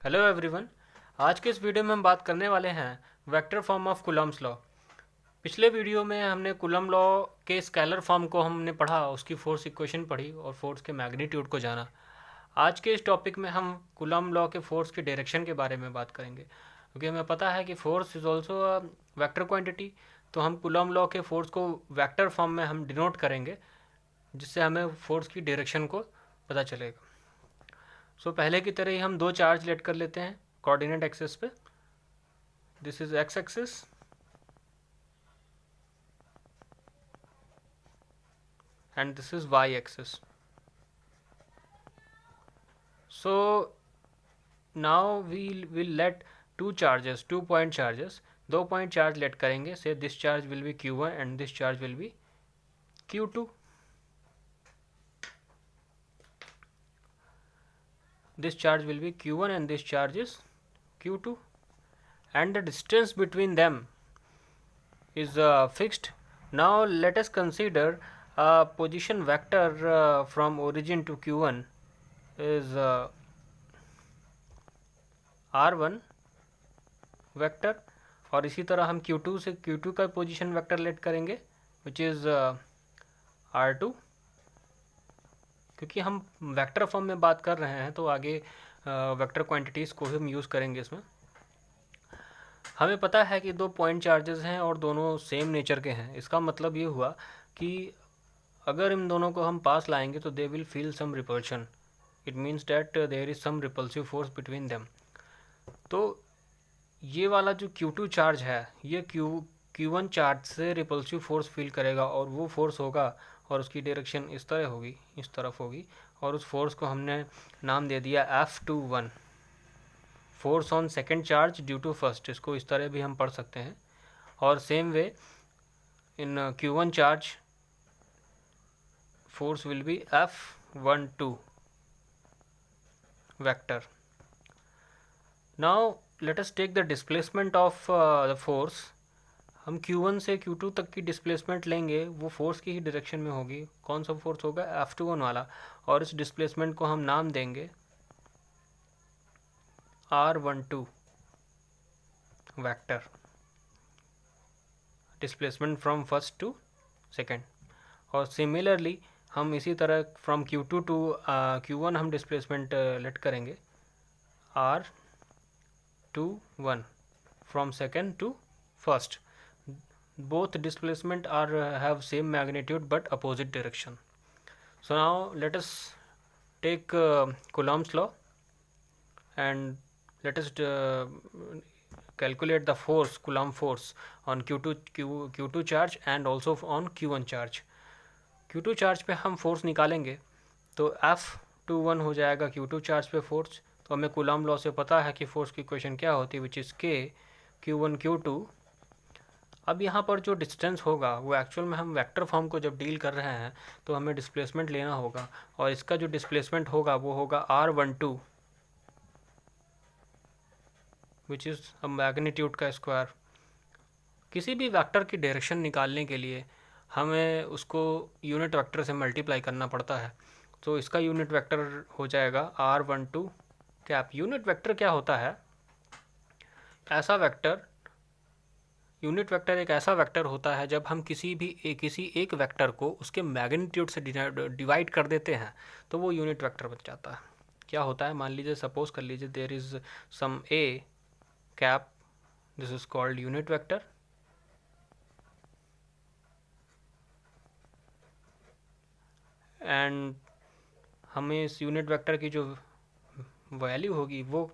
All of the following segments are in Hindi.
Hello everyone. आज के इस वीडियो में हम बात करने वाले हैं vector form of Coulomb's law. पिछले वीडियो में हमने कूलम्ब लॉ के स्केलर फॉर्म को हमने पढ़ा, उसकी फोर्स इक्वेशन पढ़ी और फोर्स के मैग्नीट्यूड को जाना। आज के इस टॉपिक में हम कूलम्ब लॉ के फोर्स के डायरेक्शन के बारे में बात करेंगे, क्योंकि हमें पता है कि force is also a vector quantity. तो हम कूलम्ब लॉ के फोर्स को वेक्टर फॉर्म में हम डिनोट करेंगे, जिससे हमें फोर्स की डायरेक्शन को पता चलेगा। पहले की तरह ही हम दो चार्ज लेट कर लेते हैं कोऑर्डिनेट एक्सिस पे। This is X axis and this is Y axis. So now we will let two point charges, दो पॉइंट चार्ज लेट करेंगे। Say this charge will be Q1 and this charge will be Q2. This charge will be Q1 and this charge is Q2, and the distance between them is fixed. Now let us consider a position vector from origin to Q1 is R1 vector, और इसी तरह हम Q2 से Q2 का पोजीशन वेक्टर लेट करेंगे विच इज़ R2। क्योंकि हम वेक्टर फॉर्म में बात कर रहे हैं तो आगे वेक्टर क्वांटिटीज़ को हम यूज़ करेंगे इसमें। हमें पता है कि दो पॉइंट चार्जेस हैं और दोनों सेम नेचर के हैं। इसका मतलब ये हुआ कि अगर इन दोनों को हम पास लाएंगे तो they will feel some repulsion. It means that there is some repulsive force between them. तो ये वाला जो Q2 चार्ज है ये Q1 चार्ज से रिपल्सिव फोर्स फील करेगा, और वो फोर्स होगा और उसकी डायरेक्शन इस तरह होगी, इस तरफ होगी, और उस फोर्स को हमने नाम दे दिया F21, force on second charge due to first. इसको इस तरह भी हम पढ़ सकते हैं। और same way in Q1 charge force will be F12 vector. Now let us take the displacement of the force. हम Q1 से Q2 तक की डिस्प्लेसमेंट लेंगे, वो फोर्स की ही डायरेक्शन में होगी। कौन सा फोर्स होगा? F21 वाला। और इस डिस्प्लेसमेंट को हम नाम देंगे R12 vector, displacement from first to second. और सिमिलरली हम इसी तरह फ्रॉम Q2 टू Q1 हम डिस्प्लेसमेंट लेट करेंगे R21 from second to first. both displacement are have same magnitude but opposite direction. So now let us take Coulomb's law and let us calculate the force, Coulomb force on Q2 charge and also on Q1 charge. Q2 charge पे हम फोर्स निकालेंगे तो F21 हो जाएगा Q2 चार्ज पे फोर्स। तो हमें Coulomb लॉ से पता है कि फोर्स की इक्वेशन क्या होती है, which is K Q1 Q2। अब यहाँ पर जो डिस्टेंस होगा वो एक्चुअल में हम वेक्टर फॉर्म को जब डील कर रहे हैं तो हमें डिस्प्लेसमेंट लेना होगा, और इसका जो डिस्प्लेसमेंट होगा वो होगा R12 which is a magnitude का स्क्वायर। किसी भी वेक्टर की डायरेक्शन निकालने के लिए हमें उसको यूनिट वेक्टर से मल्टीप्लाई करना पड़ता है। तो इसका यूनिट वेक्टर हो जाएगा R12 कैप। यूनिट वेक्टर क्या होता है? ऐसा वेक्टर, यूनिट वेक्टर एक ऐसा वेक्टर होता है जब हम किसी एक वेक्टर को उसके मैग्नीट्यूड से डिवाइड कर देते हैं तो वो यूनिट वेक्टर बन जाता है। क्या होता है? मान लीजिए, सपोज कर लीजिए there is some A cap, this is called unit vector, and हमें इस यूनिट वेक्टर की जो वैल्यू होगी वो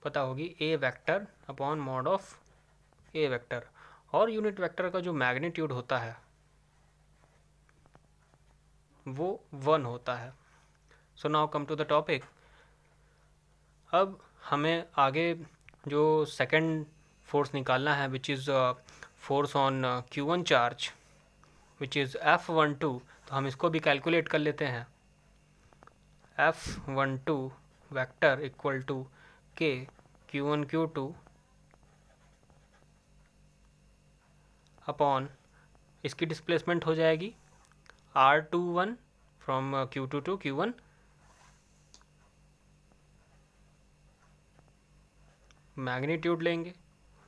पता होगी A vector upon mod of A vector, और यूनिट वेक्टर का जो मैग्नीट्यूड होता है वो 1 होता है। So now come to the topic. अब हमें आगे जो सेकंड फोर्स निकालना है which is force on Q1 charge which is F12। तो हम इसको भी कैलकुलेट कर लेते हैं। F12 vector equal to K Q1 Q2 upon, इसकी डिस्प्लेसमेंट हो जाएगी R21 from Q2 to Q1 magnitude लेंगे,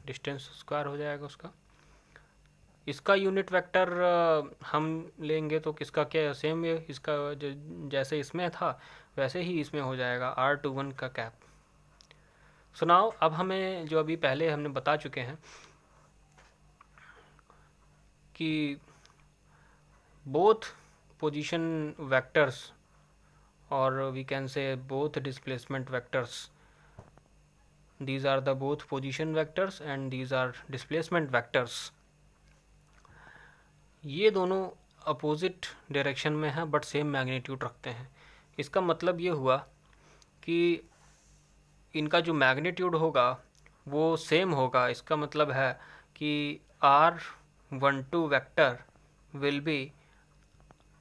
डिस्टेंस स्क्वायर हो जाएगा उसका। इसका यूनिट वेक्टर हम लेंगे तो किसका क्या सेम है, इसका जैसे इसमें था वैसे ही इसमें हो जाएगा R21 का कैप। सुनाओ, अब हमें जो अभी पहले हमने बता चुके हैं कि बोथ पोजीशन वेक्टर्स और we can say both displacement vectors, these are the both position vectors and these are displacement vectors, ये दोनों अपोजिट डायरेक्शन में हैं बट सेम मैग्नीट्यूड रखते हैं। इसका मतलब ये हुआ कि इनका जो मैग्नीट्यूड होगा वो सेम होगा। इसका मतलब है कि R12 vector will be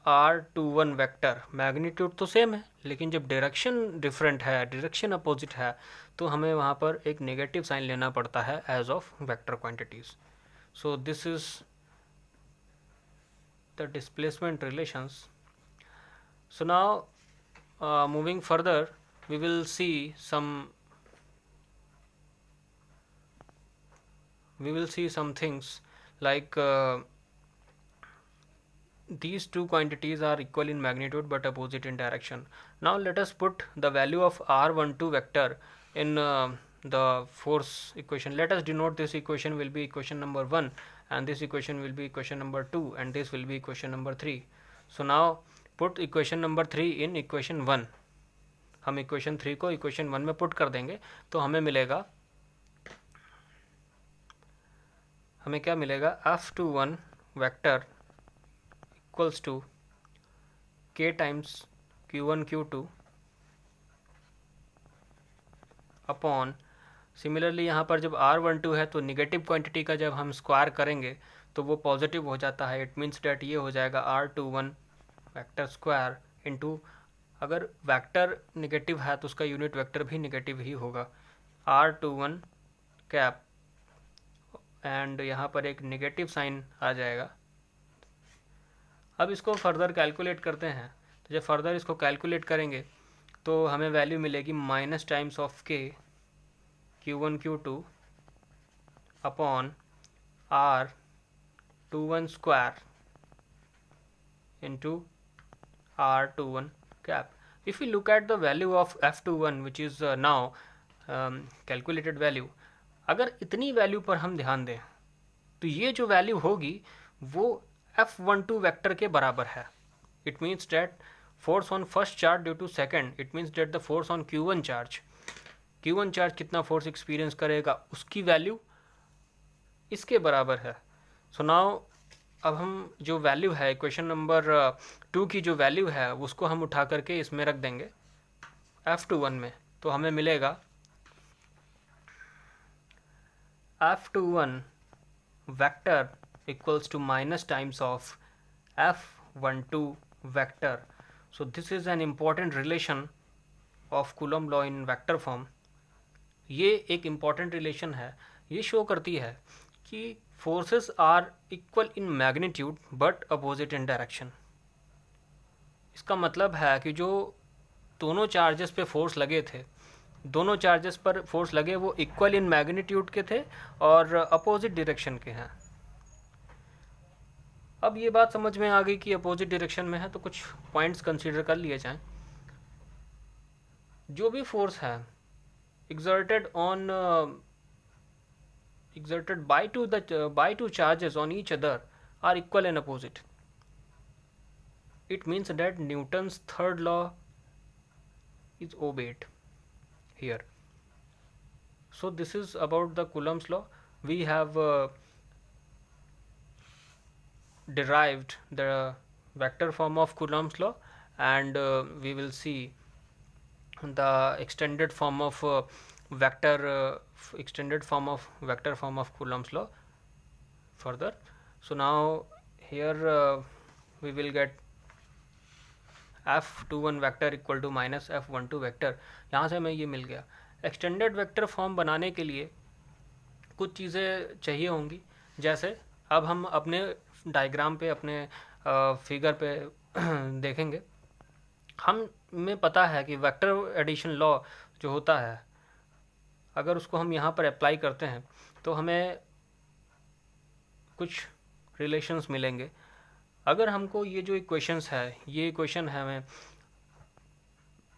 R21 vector. Magnitude तो सेम है लेकिन जब डायरेक्शन डिफरेंट है, डायरेक्शन अपोजिट है, तो हमें वहाँ पर एक नेगेटिव साइन लेना पड़ता है as of vector quantities. So this is the displacement relations. So now moving further, we will see some things like these two quantities are equal in magnitude but opposite in direction. Now let us put the value of R12 vector in the force equation. Let us denote this equation will be equation number 1 and this equation will be equation number 2 and this will be equation number 3. So now put equation number 3 in equation 1. हम equation 3 को equation 1 में put कर देंगे तो हमें मिलेगा, हमें क्या मिलेगा, F21 vector equals to K times Q1 Q2 upon, similarly यहाँ पर जब R12 है तो निगेटिव क्वांटिटी का जब हम स्क्वायर करेंगे तो वो पॉजिटिव हो जाता है। इट मीन्स डैट ये हो जाएगा R21 वेक्टर स्क्वायर इनटू, अगर वेक्टर नेगेटिव है तो उसका यूनिट वेक्टर भी नेगेटिव ही होगा, R21 कैप, एंड यहाँ पर एक नेगेटिव साइन आ जाएगा। अब इसको फर्दर कैलकुलेट करते हैं, तो जब फर्दर इसको कैलकुलेट करेंगे तो हमें वैल्यू मिलेगी minus times of K Q1 Q2 upon R21 square into R21 cap. If we look at the value of F21 which is now calculated value, अगर इतनी वैल्यू पर हम ध्यान दें तो ये जो वैल्यू होगी वो F12 वेक्टर के बराबर है। It means that force on first charge due to second, it means that the force on Q1 charge कितना फोर्स एक्सपीरियंस करेगा उसकी वैल्यू इसके बराबर है। सो नाउ अब हम जो वैल्यू है इक्वेशन नंबर 2 की जो वैल्यू है उसको हम उठा करके इसमें रख देंगे F21 में, तो हमें मिलेगा F21 vector equals to minus times of F12 vector. So this is an important relation of Coulomb law in vector form. ये एक इम्पॉर्टेंट रिलेशन है, ये शो करती है कि forces are equal in magnitude but opposite in direction. इसका मतलब है कि जो दोनों चार्जेस पे फोर्स लगे थे, दोनों चार्जेस पर फोर्स लगे वो इक्वल इन मैग्नीट्यूड के थे और अपोजिट डायरेक्शन के हैं। अब ये बात समझ में आ गई कि अपोजिट डायरेक्शन में है तो कुछ पॉइंट्स कंसीडर कर लिए जाएं। जो भी फोर्स है exerted by two charges on each other are equal and opposite. It means that Newton's third law is obeyed here. So this is about the Coulomb's law. We have derived the vector form of Coulomb's law, and we will see the extended form of vector form of Coulomb's law further. So now here we will get F21 vector equal to minus F12 vector. यहाँ से हमें ये मिल गया। एक्सटेंडेड वेक्टर फॉर्म बनाने के लिए कुछ चीज़ें चाहिए होंगी, जैसे अब हम अपने डायग्राम पे, अपने फिगर पे देखेंगे। हमें पता है कि वेक्टर एडिशन लॉ जो होता है अगर उसको हम यहाँ पर अप्लाई करते हैं तो हमें कुछ रिलेशंस मिलेंगे। अगर हमको ये जो इक्वेशंस है, ये इक्वेशन है, हमें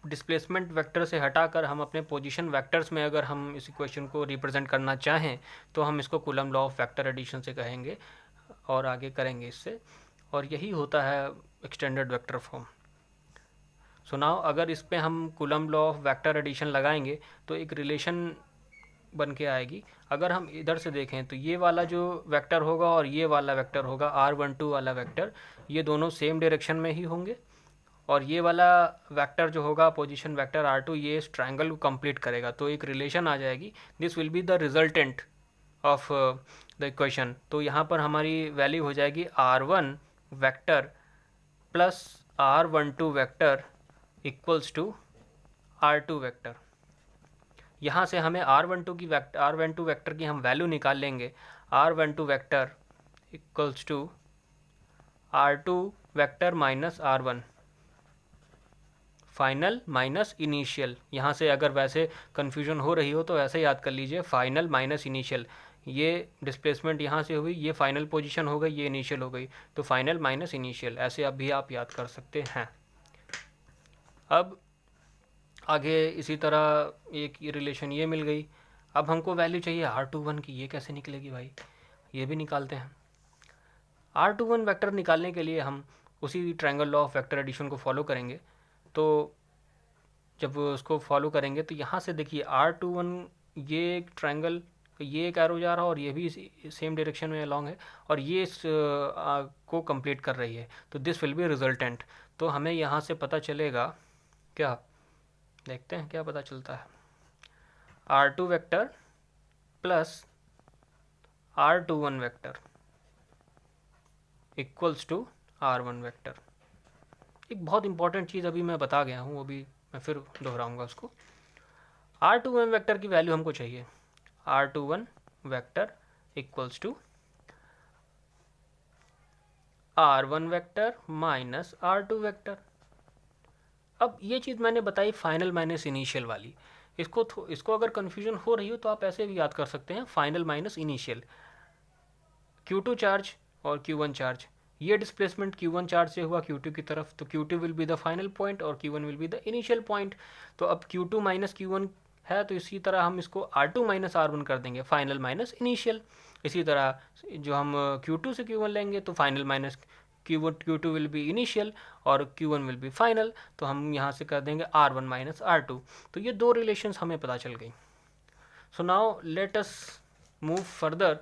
डिस्प्लेसमेंट वेक्टर से हटाकर हम अपने पोजीशन वेक्टर्स में अगर हम इस इक्वेशन को रिप्रेजेंट करना चाहें तो हम इसको Coulomb law of vector addition से कहेंगे और आगे करेंगे इससे, और यही होता है extended vector form. So now अगर इस पे हम Coulomb law of vector addition लगाएंगे तो एक रिलेशन बन के आएगी। अगर हम इधर से देखें तो ये वाला जो वेक्टर होगा और ये वाला वेक्टर होगा, r12 वाला वेक्टर, ये दोनों सेम डायरेक्शन में ही होंगे, और ये वाला वेक्टर जो होगा पोजीशन वेक्टर r2, ये इस ट्रायंगल को कंप्लीट करेगा। तो एक रिलेशन आ जाएगी, this will be the resultant of the equation. तो यहाँ पर हमारी वैल्यू हो जाएगी r1 vector plus r12 vector equals to r2 vector. यहाँ से हमें r12 वेक्टर की हम वैल्यू निकाल लेंगे। r12 vector equals to r2 vector minus r1, final minus initial. यहाँ से अगर वैसे कन्फ्यूजन हो रही हो तो ऐसे याद कर लीजिए, फाइनल माइनस इनिशियल। ये डिस्प्लेसमेंट यहाँ से हुई, ये फाइनल पोजीशन हो गई, ये इनिशियल हो गई, तो फाइनल माइनस इनिशियल, ऐसे अब भी आप याद कर सकते हैं। अब आगे इसी तरह एक रिलेशन ये मिल गई। अब हमको वैल्यू चाहिए r21 की, ये कैसे निकलेगी भाई, ये भी निकालते हैं। r21 वेक्टर निकालने के लिए हम उसी triangle law of vector addition को फॉलो करेंगे। तो जब उसको फॉलो करेंगे तो यहाँ से देखिए r21, ये एक ट्रायंगल, ये एक एरो जा रहा है और ये भी सेम डायरेक्शन में अलॉन्ग है, और ये इस को कंप्लीट कर रही है, तो दिस विल बी रिजल्टेंट। तो हमें यहाँ से पता चलेगा क्या, देखते हैं क्या पता चलता है। r2 vector plus r21 vector equals to r1 vector. एक बहुत इंपॉर्टेंट चीज़ अभी मैं बता गया हूँ, अभी मैं फिर दोहराऊंगा उसको। r21 वेक्टर की वैल्यू हमको चाहिए, r21 vector equals to r1 vector minus r2 vector. अब ये चीज़ मैंने बताई फाइनल माइनस इनिशियल वाली, इसको अगर कन्फ्यूजन हो रही हो तो आप ऐसे भी याद कर सकते हैं, final minus initial. Q2 charge और Q1 चार्ज, ये डिस्प्लेसमेंट Q1 चार्ज से हुआ Q2 की तरफ, तो Q2 will be the final point और Q1 will be the initial point. तो अब Q2 माइनस Q1 है, तो इसी तरह हम इसको R2 माइनस R1 कर देंगे, फाइनल माइनस इनिशियल। इसी तरह जो हम Q2 से Q1 लेंगे तो final minus Q2 will be initial और Q1 विल बी फाइनल, तो हम यहाँ से कर देंगे R1 माइनस R2। तो ये दो रिलेशंस हमें पता चल गई। So now let us move further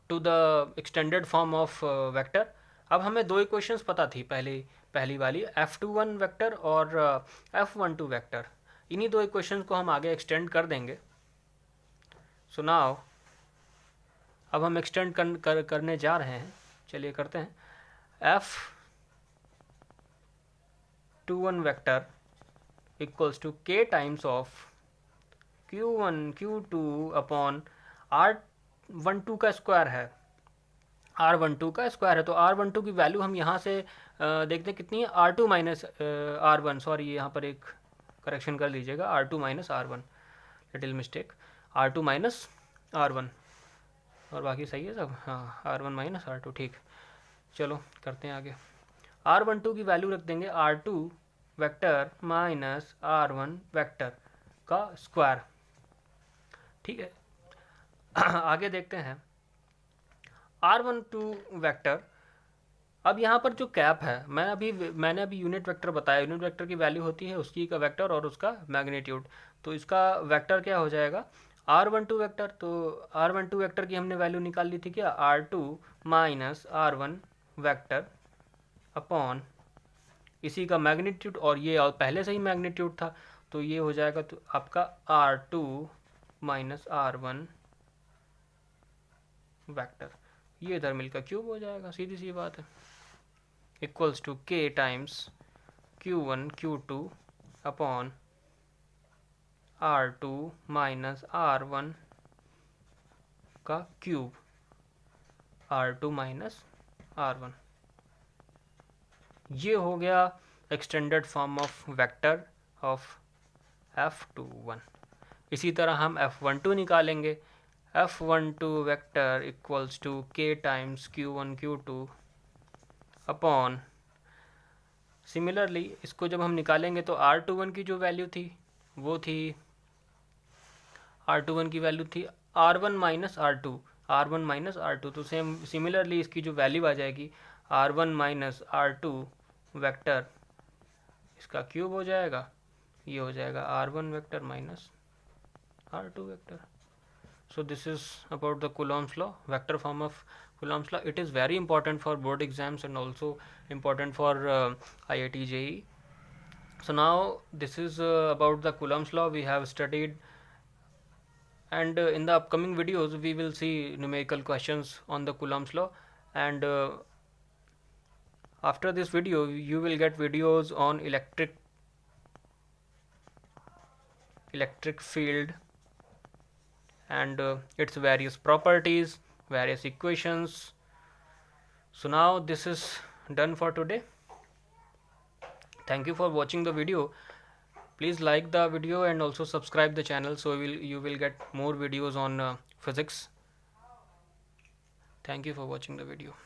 to the extended form of vector. अब हमें दो इक्वेशंस पता थी, पहली वाली f21 वेक्टर और f12 वेक्टर। इन्हीं दो इक्वेशंस को हम आगे एक्सटेंड कर देंगे। सो नाउ अब हम एक्सटेंड करने जा रहे हैं, चलिए करते हैं। f21 vector equals to k times of q1 q2 upon r12 का स्क्वायर है, r12 का स्क्वायर है। तो r12 की वैल्यू हम यहाँ से देखते हैं कितनी है, r2 माइनस r1, सॉरी यहाँ पर एक करेक्शन कर लीजिएगा, r2 minus r1, little mistake, r2 minus r1, और बाकी सही है सब, हाँ r1 माइनस r2, ठीक। चलो करते हैं आगे। r12 की वैल्यू रख देंगे r2 vector minus r1 vector का स्क्वायर, ठीक है। आगे देखते हैं r12 वेक्टर। अब यहाँ पर जो कैप है, मैंने अभी यूनिट वेक्टर बताया, यूनिट वेक्टर की वैल्यू होती है उसकी का वेक्टर और उसका मैग्नीट्यूड। तो इसका वेक्टर क्या हो जाएगा, r12 वेक्टर। तो r12 वेक्टर की हमने वैल्यू निकाल ली थी क्या, r2 minus r1 vector upon इसी का मैग्नीट्यूड, और ये पहले से ही मैग्नीट्यूड था, तो ये हो जाएगा तो आपका r2 माइनस r1 वेक्टर, ये इधर मिलकर क्यूब हो जाएगा, सीधी सी बात है, equals to k times q1 q2 upon r2 minus r1 का क्यूब, r2 माइनस r1। ये हो गया extended form of vector of f21। इसी तरह हम F12 निकालेंगे, F12 vector equals to K times Q1 Q2 upon, similarly इसको जब हम निकालेंगे तो R21 की जो वैल्यू थी वो थी, R21 की वैल्यू थी R1 minus R2, R1 minus R2, तो सेम सिमिलरली इसकी जो वैल्यू आ जाएगी R1 माइनस R2 वेक्टर, इसका क्यूब हो जाएगा, ये हो जाएगा R1 vector minus R2 vector. So this is about the Coulomb's law, vector form of Coulomb's law. It is very important for board exams and also important for IIT JEE. So now this is about the Coulomb's law we have studied, and in the upcoming videos we will see numerical questions on the Coulomb's law, and after this video you will get videos on electric field and its various properties, various equations. So now this is done for today. Thank you for watching the video. Please like the video and also subscribe the channel, so you will get more videos on physics. Thank you for watching the video.